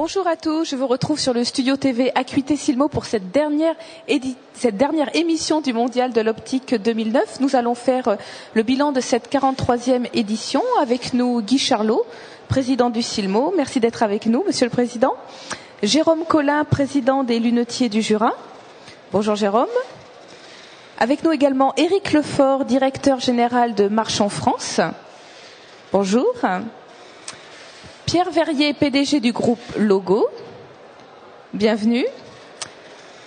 Bonjour à tous, je vous retrouve sur le studio TV Acuité Silmo pour cette dernière émission du Mondial de l'Optique 2009. Nous allons faire le bilan de cette 43e édition avec nous Guy Charlot, président du Silmo. Merci d'être avec nous, Monsieur le Président. Jérôme Collin, président des Lunetiers du Jura. Bonjour Jérôme. Avec nous également Éric Lefort, directeur général de Marchand France. Bonjour. Pierre Verrier, PDG du groupe Logo. Bienvenue.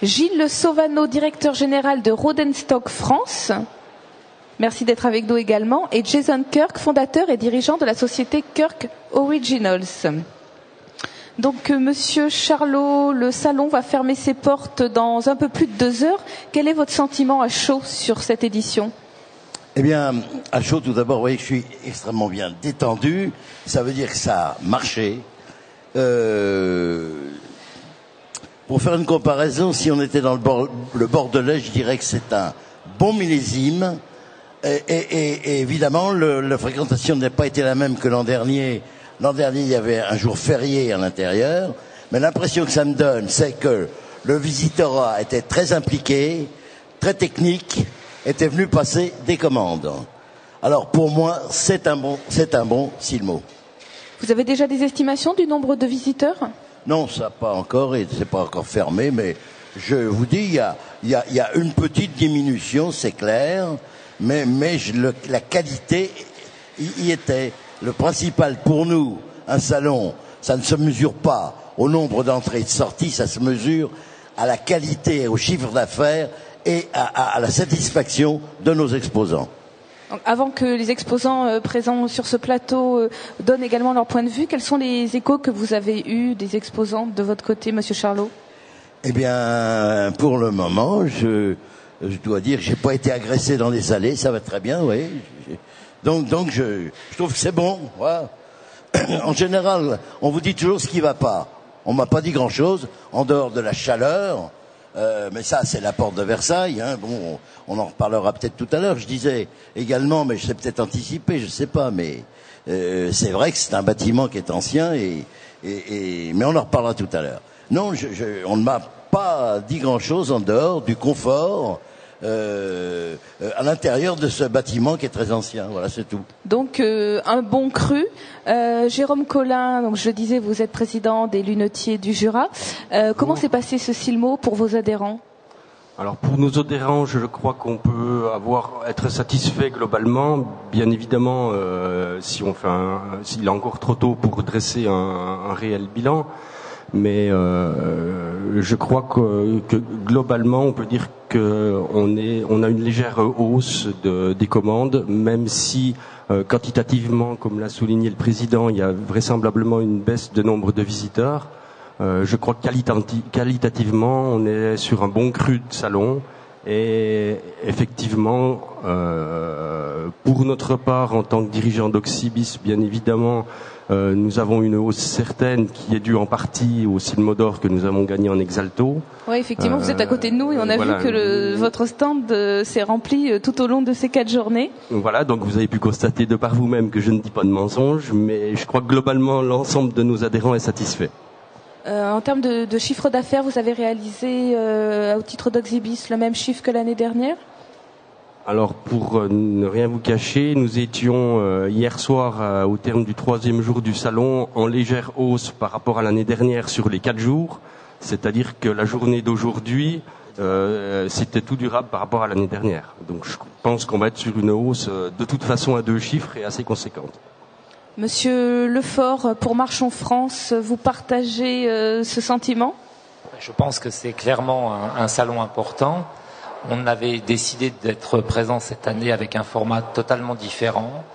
Gilles Le Sauvano, directeur général de Rodenstock France. Merci d'être avec nous également. Et Jason Kirk, fondateur et dirigeant de la société Kirk Originals. Donc, Monsieur Charlot, le salon va fermer ses portes dans un peu plus de 2 heures. Quel est votre sentiment à chaud sur cette édition ? Eh bien, à chaud, tout d'abord, vous voyez que je suis extrêmement bien détendu. Ça veut dire que ça a marché. Pour faire une comparaison, si on était dans le Bordelais, je dirais que c'est un bon millésime. Et évidemment, la fréquentation n'a pas été la même que l'an dernier. L'an dernier, il y avait un jour férié à l'intérieur. Mais l'impression que ça me donne, c'est que le visitorat était très impliqué, très technique, était venu passer des commandes. Alors pour moi, c'est un bon Silmo. Vous avez déjà des estimations du nombre de visiteurs ? Non, ça pas encore, et c'est pas encore fermé, mais je vous dis, il y a une petite diminution, c'est clair, mais la qualité y était. Le principal pour nous, un salon, ça ne se mesure pas au nombre d'entrées et de sorties, ça se mesure à la qualité, au chiffre d'affaires et à la satisfaction de nos exposants. Donc, avant que les exposants présents sur ce plateau donnent également leur point de vue, quels sont les échos que vous avez eus des exposants de votre côté, Monsieur Charlot ? Eh bien, pour le moment, je dois dire que j'ai pas été agressé dans les allées, ça va très bien, oui. Donc je trouve que c'est bon. Voilà. En général, on vous dit toujours ce qui va pas. On m'a pas dit grand-chose en dehors de la chaleur. Mais ça, c'est la porte de Versailles. Hein. Bon, on en reparlera peut-être tout à l'heure. Je disais également, mais je sais peut-être anticiper, je sais pas, mais c'est vrai que c'est un bâtiment qui est ancien, mais on en reparlera tout à l'heure. Non, on ne m'a pas dit grand-chose en dehors du confort à l'intérieur de ce bâtiment qui est très ancien. Voilà, c'est tout. Donc, un bon cru. Jérôme Collin, donc je le disais, vous êtes président des Lunetiers du Jura. Comment s'est passé ce Silmo pour vos adhérents ? Alors pour nos adhérents, je crois qu'on peut être satisfait globalement. Bien évidemment, s'il est encore trop tôt pour dresser un réel bilan. Mais je crois que globalement, on peut dire qu'on a une légère hausse des commandes, même si quantitativement, comme l'a souligné le président, il y a vraisemblablement une baisse de nombre de visiteurs. Je crois que qualitativement, on est sur un bon cru de salon. Et effectivement, pour notre part, en tant que dirigeant d'Oxybis, bien évidemment, nous avons une hausse certaine qui est due en partie au Silmo d'Or que nous avons gagné en Exalto. Oui, effectivement, vous êtes à côté de nous et on a vu que votre stand s'est rempli tout au long de ces 4 journées. Voilà, donc vous avez pu constater de par vous-même que je ne dis pas de mensonges, mais je crois que globalement, l'ensemble de nos adhérents est satisfait. En termes de chiffre d'affaires, vous avez réalisé au titre d'Oxybis le même chiffre que l'année dernière ? Alors pour ne rien vous cacher, nous étions hier soir au terme du 3e jour du salon en légère hausse par rapport à l'année dernière sur les 4 jours. C'est-à-dire que la journée d'aujourd'hui, c'était tout durable par rapport à l'année dernière. Donc je pense qu'on va être sur une hausse de toute façon à 2 chiffres et assez conséquente. Monsieur Lefort, pour Marchand France, vous partagez ce sentiment ? Je pense que c'est clairement un salon important. On avait décidé d'être présent cette année avec un format totalement différent.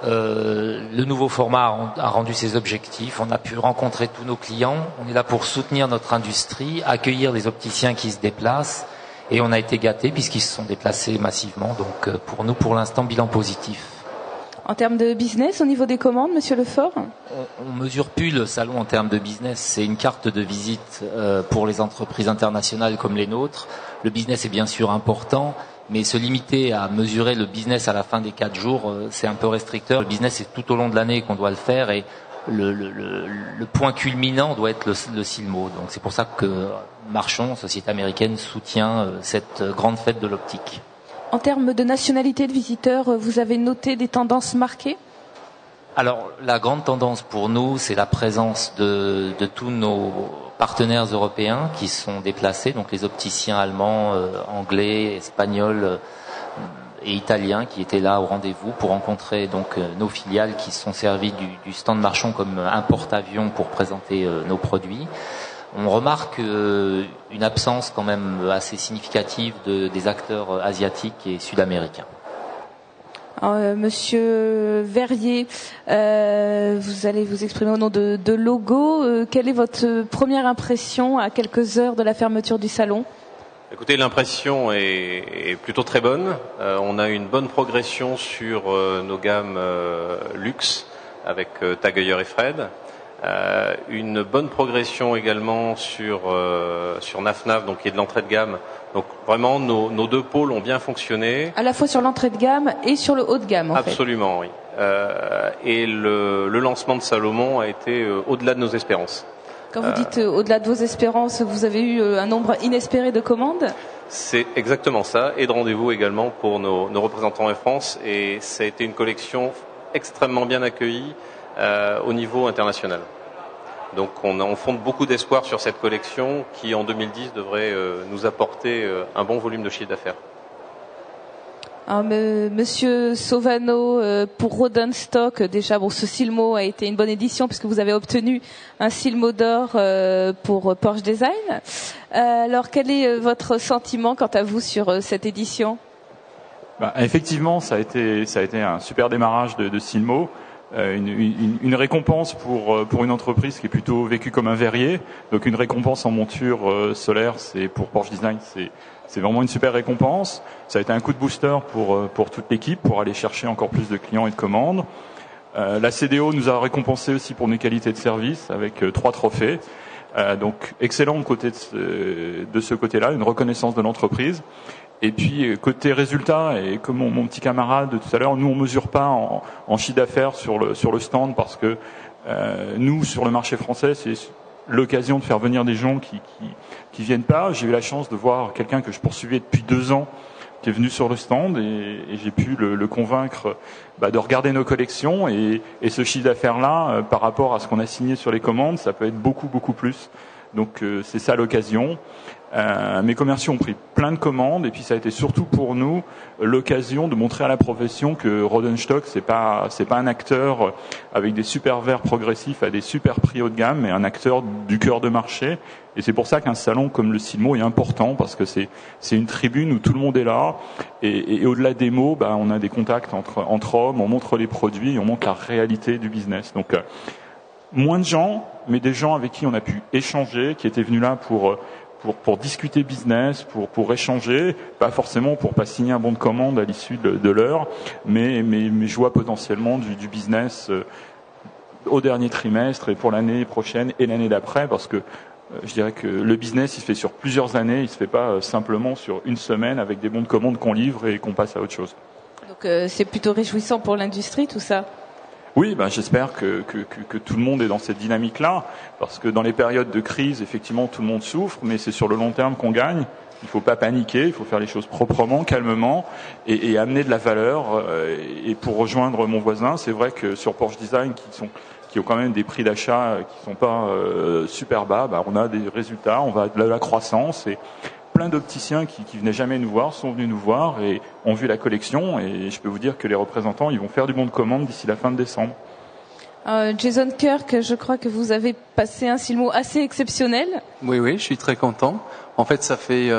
Le nouveau format a rendu ses objectifs. On a pu rencontrer tous nos clients. On est là pour soutenir notre industrie, accueillir les opticiens qui se déplacent. Et on a été gâtés puisqu'ils se sont déplacés massivement. Donc pour nous, pour l'instant, bilan positif. En termes de business, au niveau des commandes, Monsieur Lefort ? On mesure plus le salon en termes de business. C'est une carte de visite pour les entreprises internationales comme les nôtres. Le business est bien sûr important, mais se limiter à mesurer le business à la fin des 4 jours, c'est un peu restricteur. Le business, c'est tout au long de l'année qu'on doit le faire et le point culminant doit être le Silmo. Donc c'est pour ça que Marchon, société américaine, soutient cette grande fête de l'optique. En termes de nationalité de visiteurs, vous avez noté des tendances marquées ? Alors la grande tendance pour nous, c'est la présence de tous nos partenaires européens qui sont déplacés, donc les opticiens allemands, anglais, espagnols et italiens qui étaient là au rendez-vous pour rencontrer donc nos filiales qui se sont servies du stand Marchon comme un porte-avions pour présenter nos produits. On remarque une absence quand même assez significative des acteurs asiatiques et sud-américains. Monsieur Verrier, vous allez vous exprimer au nom de Logo. Quelle est votre première impression à quelques heures de la fermeture du salon ? Écoutez, l'impression est plutôt très bonne. On a une bonne progression sur nos gammes luxe avec Tag Heuer et Fred. Une bonne progression également sur Naf, donc qui est de l'entrée de gamme. Donc vraiment, nos deux pôles ont bien fonctionné. À la fois sur l'entrée de gamme et sur le haut de gamme, en fait. Absolument, oui. Et le lancement de Salomon a été au-delà de nos espérances. Quand vous dites au-delà de vos espérances, vous avez eu un nombre inespéré de commandes ? C'est exactement ça, et de rendez-vous également pour nos représentants en France. Et ça a été une collection extrêmement bien accueillie au niveau international. Donc on fonde beaucoup d'espoir sur cette collection qui en 2010 devrait nous apporter un bon volume de chiffre d'affaires. Monsieur Sauvano, pour Rodenstock, déjà ce Silmo a été une bonne édition puisque vous avez obtenu un Silmo d'or pour Porsche Design. Alors quel est votre sentiment quant à vous sur cette édition ? Effectivement, ça a été un super démarrage de Silmo. Une récompense pour une entreprise qui est plutôt vécue comme un verrier. Donc une récompense en monture solaire, c'est pour Porsche Design, c'est vraiment une super récompense. Ça a été un coup de booster pour toute l'équipe, pour aller chercher encore plus de clients et de commandes. La CDO nous a récompensé aussi pour nos qualités de service avec 3 trophées. Donc excellent côté de ce côté-là, une reconnaissance de l'entreprise. Et puis côté résultat, et comme mon petit camarade de tout à l'heure, nous on mesure pas en chiffre d'affaires sur le stand parce que nous sur le marché français c'est l'occasion de faire venir des gens qui viennent pas. J'ai eu la chance de voir quelqu'un que je poursuivais depuis 2 ans qui est venu sur le stand et j'ai pu le convaincre de regarder nos collections et ce chiffre d'affaires là par rapport à ce qu'on a signé sur les commandes, ça peut être beaucoup plus. Donc c'est ça l'occasion. Mes commerciaux ont pris plein de commandes et puis ça a été surtout pour nous l'occasion de montrer à la profession que Rodenstock c'est pas un acteur avec des super verres progressifs à des super prix haut de gamme, mais un acteur du cœur de marché. Et c'est pour ça qu'un salon comme le Silmo est important parce que c'est une tribune où tout le monde est là et au-delà des mots, on a des contacts entre hommes, on montre les produits, on montre la réalité du business. Donc moins de gens, mais des gens avec qui on a pu échanger, qui étaient venus là pour discuter business, pour échanger, pas forcément pour pas signer un bon de commande à l'issue de l'heure, mais je vois potentiellement du business au dernier trimestre et pour l'année prochaine et l'année d'après, parce que je dirais que le business il se fait sur plusieurs années, il se fait pas simplement sur une semaine avec des bons de commande qu'on livre et qu'on passe à autre chose. Donc c'est plutôt réjouissant pour l'industrie tout ça. Oui, j'espère que tout le monde est dans cette dynamique-là, parce que dans les périodes de crise, effectivement, tout le monde souffre, mais c'est sur le long terme qu'on gagne. Il faut pas paniquer, il faut faire les choses proprement, calmement, et amener de la valeur. Et pour rejoindre mon voisin, c'est vrai que sur Porsche Design, qui ont quand même des prix d'achat qui sont pas super bas, on a des résultats, on va de la croissance et plein d'opticiens qui venaient jamais nous voir sont venus nous voir et ont vu la collection et je peux vous dire que les représentants ils vont faire du bon de commande d'ici la fin de décembre. Jason Kirk, je crois que vous avez passé un Silmo assez exceptionnel. Oui, je suis très content. En fait, ça fait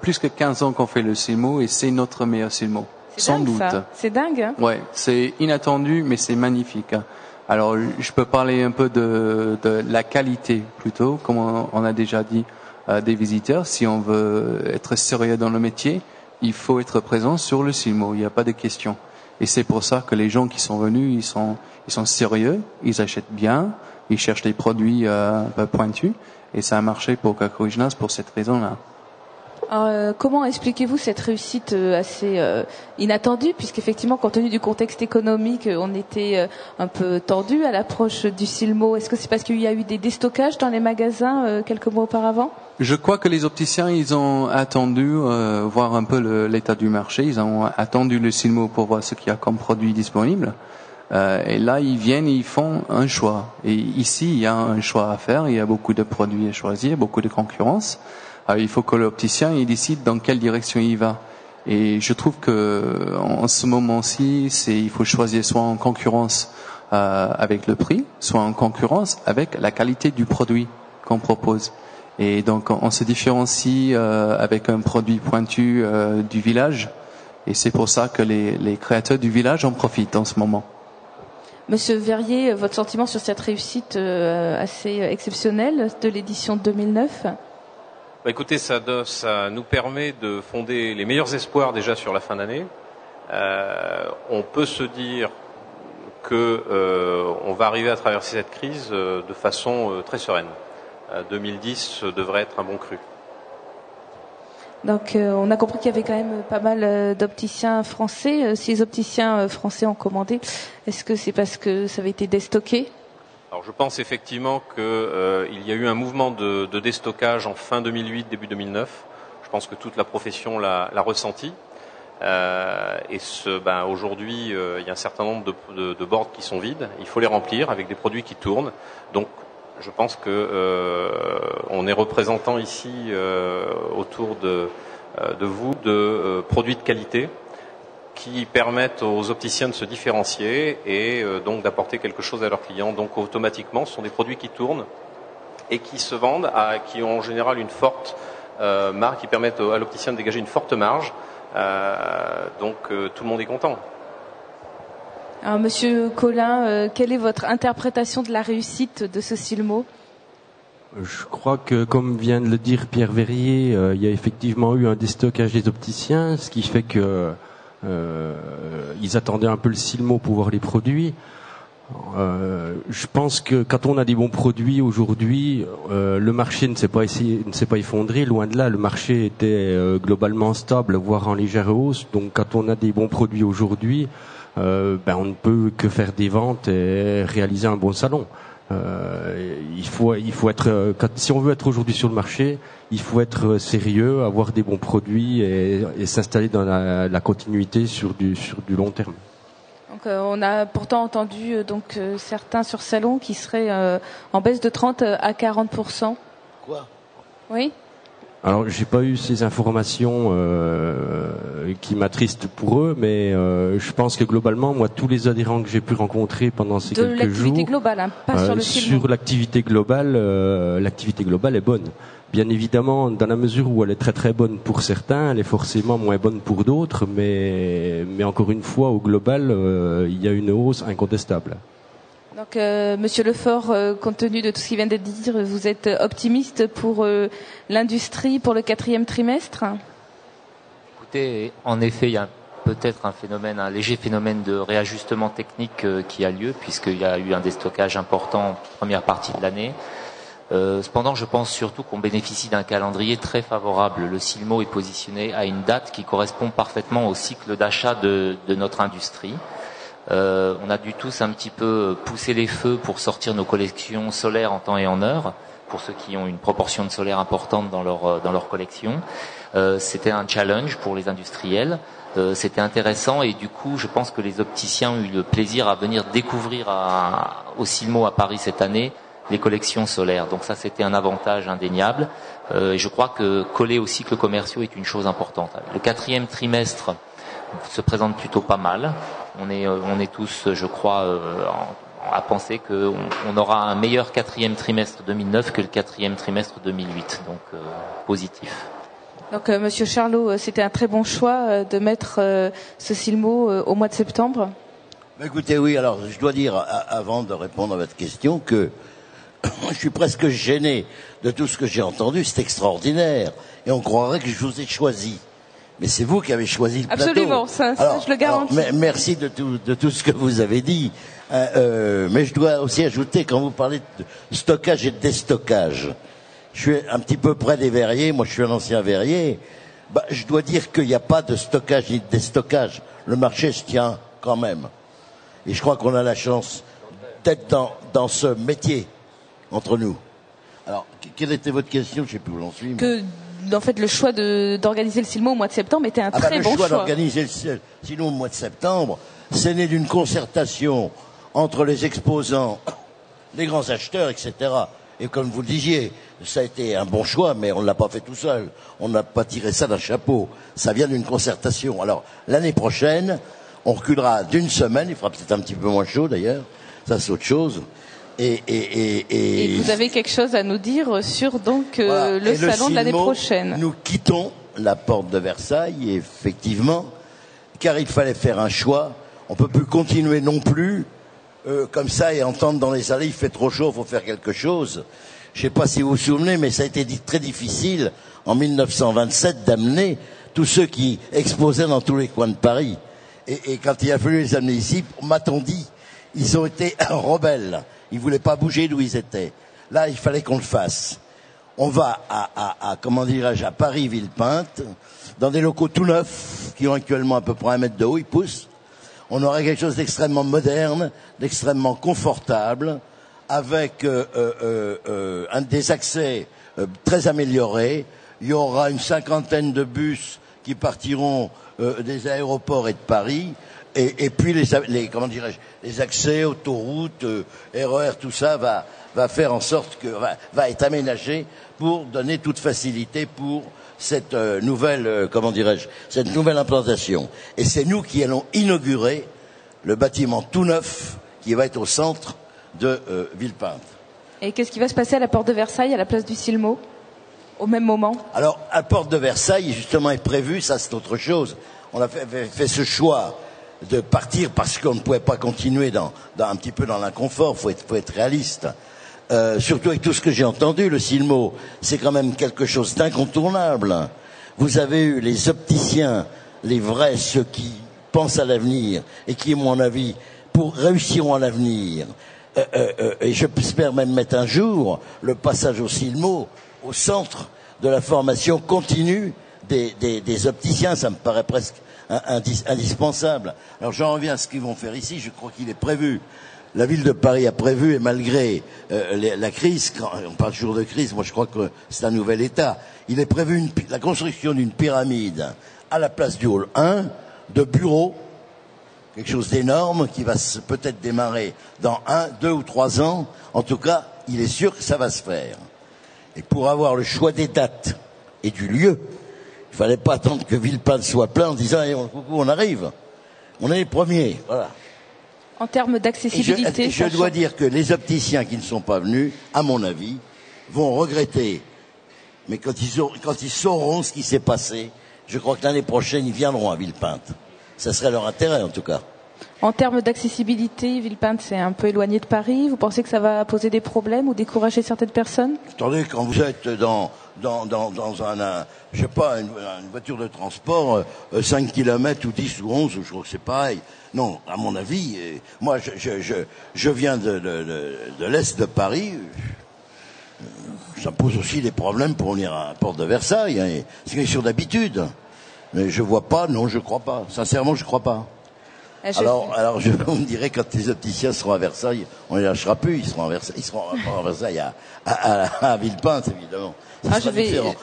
plus que 15 ans qu'on fait le Silmo et c'est notre meilleur Silmo. Sans doute. Ça. C'est dingue. Hein. Ouais, c'est inattendu mais c'est magnifique. Alors, je peux parler un peu de la qualité plutôt, comme on a déjà dit. Des visiteurs, si on veut être sérieux dans le métier, il faut être présent sur le Silmo, il n'y a pas de question. Et c'est pour ça que les gens qui sont venus, ils sont sérieux, ils achètent bien, ils cherchent des produits pointus, et ça a marché pour Caco Originals pour cette raison-là. Alors, comment expliquez-vous cette réussite assez inattendue, puisqu'effectivement, compte tenu du contexte économique, on était un peu tendu à l'approche du Silmo. Est-ce que c'est parce qu'il y a eu des déstockages dans les magasins quelques mois auparavant? Je crois que les opticiens, ils ont attendu voir un peu l'état du marché. Ils ont attendu le Silmo pour voir ce qu'il y a comme produit disponible. Et là, ils viennent, ils font un choix. Et ici, il y a un choix à faire. Il y a beaucoup de produits à choisir, beaucoup de concurrence. Alors, il faut que l'opticien il décide dans quelle direction il va. Et je trouve que en ce moment-ci, il faut choisir soit en concurrence avec le prix, soit en concurrence avec la qualité du produit qu'on propose. Et donc, on se différencie avec un produit pointu du village. Et c'est pour ça que les créateurs du village en profitent en ce moment. Monsieur Verrier, votre sentiment sur cette réussite assez exceptionnelle de l'édition 2009? Écoutez, ça nous permet de fonder les meilleurs espoirs déjà sur la fin d'année. On peut se dire que on va arriver à traverser cette crise de façon très sereine. 2010 devrait être un bon cru. Donc on a compris qu'il y avait quand même pas mal d'opticiens français. Si les opticiens français ont commandé, est-ce que c'est parce que ça avait été déstocké? Alors je pense effectivement qu'il y a eu un mouvement de déstockage en fin 2008, début 2009. Je pense que toute la profession l'a ressenti. Et aujourd'hui, il y a un certain nombre de boards qui sont vides. Il faut les remplir avec des produits qui tournent. Donc je pense que on est représentant ici autour de vous de produits de qualité qui permettent aux opticiens de se différencier et donc d'apporter quelque chose à leurs clients. Donc automatiquement, ce sont des produits qui tournent et qui se vendent, qui ont en général une forte marge, qui permettent à l'opticien de dégager une forte marge. Donc tout le monde est content. Alors, Monsieur Collin, quelle est votre interprétation de la réussite de ce Silmo? Je crois que, comme vient de le dire Pierre Verrier, il y a effectivement eu un déstockage des opticiens, ce qui fait que ils attendaient un peu le Silmo pour voir les produits. Je pense que quand on a des bons produits aujourd'hui, le marché ne s'est pas effondré, loin de là. Le marché était globalement stable, voire en légère hausse. Donc, quand on a des bons produits aujourd'hui, on ne peut que faire des ventes et réaliser un bon salon. Il faut être, si on veut être aujourd'hui sur le marché, il faut être sérieux, avoir des bons produits et s'installer dans la continuité sur du long terme. Donc, on a pourtant entendu certains sur salon qui seraient en baisse de 30 à 40%. Quoi? Oui. Alors, j'ai pas eu ces informations qui m'attristent pour eux, mais je pense que globalement, moi, tous les adhérents que j'ai pu rencontrer pendant ces quelques jours, l'activité globale, pas sur le Silmo. Sur l'activité globale est bonne. Bien évidemment, dans la mesure où elle est très très bonne pour certains, elle est forcément moins bonne pour d'autres, mais encore une fois, au global, il y a une hausse incontestable. Donc, Monsieur Lefort, compte tenu de tout ce qui vient d'être dit, vous êtes optimiste pour l'industrie pour le 4e trimestre? Écoutez, en effet, il y a peut-être un léger phénomène de réajustement technique qui a lieu, puisqu'il y a eu un déstockage important première partie de l'année. Cependant, je pense surtout qu'on bénéficie d'un calendrier très favorable. Le Silmo est positionné à une date qui correspond parfaitement au cycle d'achat de notre industrie. On a dû tous un petit peu pousser les feux pour sortir nos collections solaires en temps et en heure, pour ceux qui ont une proportion de solaire importante dans leur collection. C'était un challenge pour les industriels. C'était intéressant et du coup, je pense que les opticiens ont eu le plaisir à venir découvrir au Silmo à Paris cette année les collections solaires. Donc ça, c'était un avantage indéniable. Et je crois que coller aux cycles commerciaux est une chose importante. Le 4e trimestre se présente plutôt pas mal. On est tous, je crois, à penser qu'on aura un meilleur 4e trimestre 2009 que le 4e trimestre 2008. Donc positif. Donc, Monsieur Charlot, c'était un très bon choix de mettre ce Silmo au mois de septembre. Écoutez, oui, alors je dois dire, avant de répondre à votre question, que je suis presque gêné de tout ce que j'ai entendu. C'est extraordinaire. Et on croirait que je vous ai choisi. Mais c'est vous qui avez choisi le plateau. Absolument, ça je le garantis. Merci de tout ce que vous avez dit. Mais je dois aussi ajouter, quand vous parlez de stockage et de déstockage, je suis un petit peu près des verriers, moi je suis un ancien verrier, bah, je dois dire qu'il n'y a pas de stockage ni de déstockage. Le marché se tient quand même. Et je crois qu'on a la chance d'être dans ce métier entre nous. Alors, quelle était votre question? Je sais plus où j'en suis. En fait, le choix d'organiser le Silmo au mois de septembre était un très bon choix. Le choix d'organiser le Silmo au mois de septembre, c'est né d'une concertation entre les exposants, les grands acheteurs, etc. Et comme vous le disiez, ça a été un bon choix, mais on ne l'a pas fait tout seul. On n'a pas tiré ça d'un chapeau. Ça vient d'une concertation. Alors, l'année prochaine, on reculera d'une semaine. Il fera peut-être un petit peu moins chaud, d'ailleurs. Ça, c'est autre chose. Et vous avez quelque chose à nous dire sur donc voilà. le salon de l'année prochaine. Nous quittons la porte de Versailles, effectivement, car il fallait faire un choix. On peut plus continuer non plus comme ça et entendre dans les allées, il fait trop chaud, il faut faire quelque chose. Je ne sais pas si vous vous souvenez, mais ça a été très difficile en 1927 d'amener tous ceux qui exposaient dans tous les coins de Paris. Et quand il a fallu les amener ici, m'a-t-on dit, ils ont été rebelles. Ils voulaient pas bouger d'où ils étaient. Là, il fallait qu'on le fasse. On va comment dirais-je, à Paris-Villepinte, dans des locaux tout neufs, qui ont actuellement à peu près 1 mètre de haut, ils poussent. On aura quelque chose d'extrêmement moderne, d'extrêmement confortable, avec des accès très améliorés. Il y aura une 50aine de bus qui partiront des aéroports et de Paris. Et puis les accès, autoroutes, RER, tout ça va faire en sorte que va être aménagé pour donner toute facilité pour cette nouvelle cette nouvelle implantation. Et c'est nous qui allons inaugurer le bâtiment tout neuf qui va être au centre de Villepinte. Et qu'est-ce qui va se passer à la porte de Versailles, à la place du Silmo, au même moment? Alors, à la porte de Versailles, justement, est prévu, ça c'est autre chose. On a fait ce choix de partir parce qu'on ne pouvait pas continuer un petit peu dans l'inconfort, faut être réaliste. Surtout avec tout ce que j'ai entendu, le Silmo, c'est quand même quelque chose d'incontournable. Vous avez eu les opticiens, les vrais, ceux qui pensent à l'avenir et qui, à mon avis, réussiront à l'avenir. Et j'espère même mettre un jour le passage au Silmo au centre de la formation continue des opticiens. Ça me paraît presque indispensable. Alors j'en reviens à ce qu'ils vont faire ici. Je crois qu'il est prévu. La ville de Paris a prévu, et malgré la crise, quand on parle toujours de crise, moi je crois que c'est un nouvel État, il est prévu la construction d'une pyramide à la place du hall 1, de bureaux, quelque chose d'énorme qui va peut-être démarrer dans 1, 2 ou 3 ans. En tout cas, il est sûr que ça va se faire. Et pour avoir le choix des dates et du lieu, il fallait pas attendre que Villepinte soit plein en disant hey, on arrive, on est les premiers, voilà. En termes d'accessibilité, je dois dire que les opticiens qui ne sont pas venus, à mon avis, vont regretter. Mais quand ils sauront ce qui s'est passé, je crois que l'année prochaine, ils viendront à Villepinte. Ça serait leur intérêt, en tout cas. En termes d'accessibilité, Villepinte, c'est un peu éloigné de Paris. Vous pensez que ça va poser des problèmes ou décourager certaines personnes? Attendez, quand vous êtes dans je sais pas, une voiture de transport, 5 km ou 10 ou 11, je crois que c'est pareil. Non, à mon avis, moi, je viens de l'Est de Paris. Ça pose aussi des problèmes pour venir à la porte de Versailles. Hein, c'est une question d'habitude. Mais je vois pas, non, je crois pas. Sincèrement, je crois pas. Alors, on me dirait quand les opticiens seront à Versailles, on les lâchera plus. Ils seront à Versailles, à Villepinte, évidemment.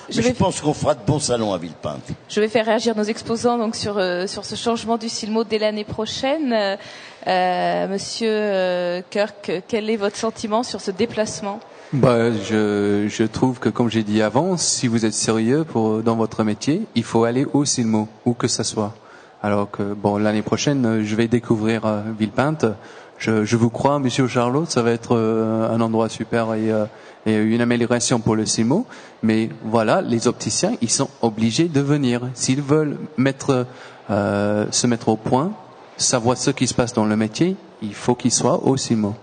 Je pense qu'on fera de bons salons à Villepinte. Je vais faire réagir nos exposants donc sur ce changement du Silmo dès l'année prochaine. Monsieur Kirk, quel est votre sentiment sur ce déplacement? Je trouve que, comme j'ai dit avant, si vous êtes sérieux dans votre métier, il faut aller au Silmo, où que ça soit. Alors que, l'année prochaine, je vais découvrir Villepinte. Je vous crois, Monsieur Charlot, ça va être un endroit super et une amélioration pour le Silmo. Mais voilà, les opticiens, ils sont obligés de venir. S'ils veulent se mettre au point, savoir ce qui se passe dans le métier, il faut qu'ils soient au Silmo.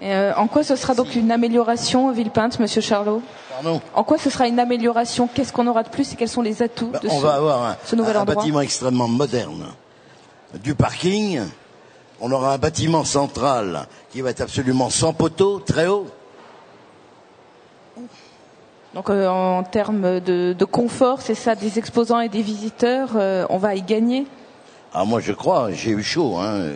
En quoi ce sera donc une amélioration, Villepinte, Monsieur Charlot? Pardon? En quoi ce sera une amélioration? Qu'est-ce qu'on aura de plus et quels sont les atouts de on va avoir ce nouvel endroit? Un bâtiment extrêmement moderne. Du parking, on aura un bâtiment central qui va être absolument sans poteau, très haut. Donc en termes de confort, c'est ça, des exposants et des visiteurs, on va y gagner. Ah, moi je crois, j'ai eu chaud. Hein.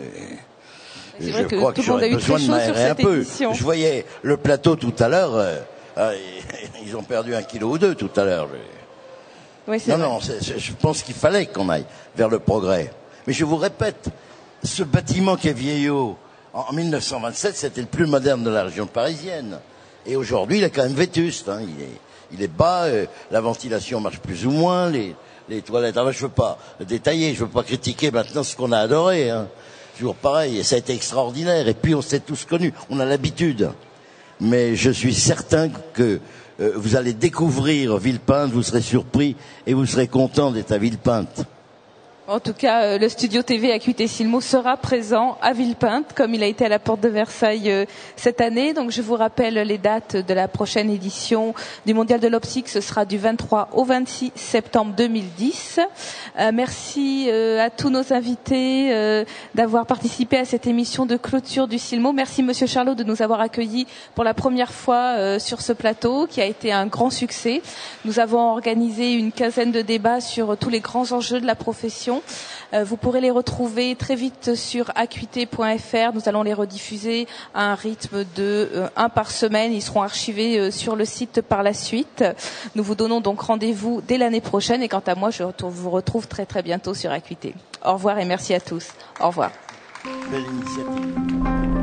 C'est vrai Je que crois tout que le monde a j'aurais eu très besoin de chaud sur m'aérer un cette peu. édition. Je voyais le plateau tout à l'heure. Ils ont perdu 1 kilo ou 2 tout à l'heure. Oui, c'est vrai. Non, je pense qu'il fallait qu'on aille vers le progrès. Mais je vous répète, ce bâtiment qui est vieillot, en 1927, c'était le plus moderne de la région parisienne. Et aujourd'hui, il est quand même vétuste. Hein. Il est bas, la ventilation marche plus ou moins, les toilettes. Alors, je veux pas détailler, je veux pas critiquer maintenant ce qu'on a adoré. Hein. Toujours pareil, et ça a été extraordinaire. Et puis, on s'est tous connus, on a l'habitude. Mais je suis certain que vous allez découvrir Villepinte, vous serez surpris et vous serez content d'être à Villepinte. En tout cas, le studio TV Acuité Silmo sera présent à Villepinte, comme il a été à la Porte de Versailles cette année. Donc, je vous rappelle les dates de la prochaine édition du Mondial de l'Optique. Ce sera du 23 au 26 septembre 2010. Merci à tous nos invités d'avoir participé à cette émission de clôture du Silmo. Merci, Monsieur Charlot, de nous avoir accueillis pour la première fois sur ce plateau, qui a été un grand succès. Nous avons organisé une quinzaine de débats sur tous les grands enjeux de la profession. Vous pourrez les retrouver très vite sur acuité.fr. Nous allons les rediffuser à un rythme de 1 par semaine. Ils seront archivés sur le site par la suite. Nous vous donnons donc rendez-vous dès l'année prochaine. Et quant à moi, je vous retrouve très très bientôt sur Acuité. Au revoir et merci à tous. Au revoir. Belle initiative.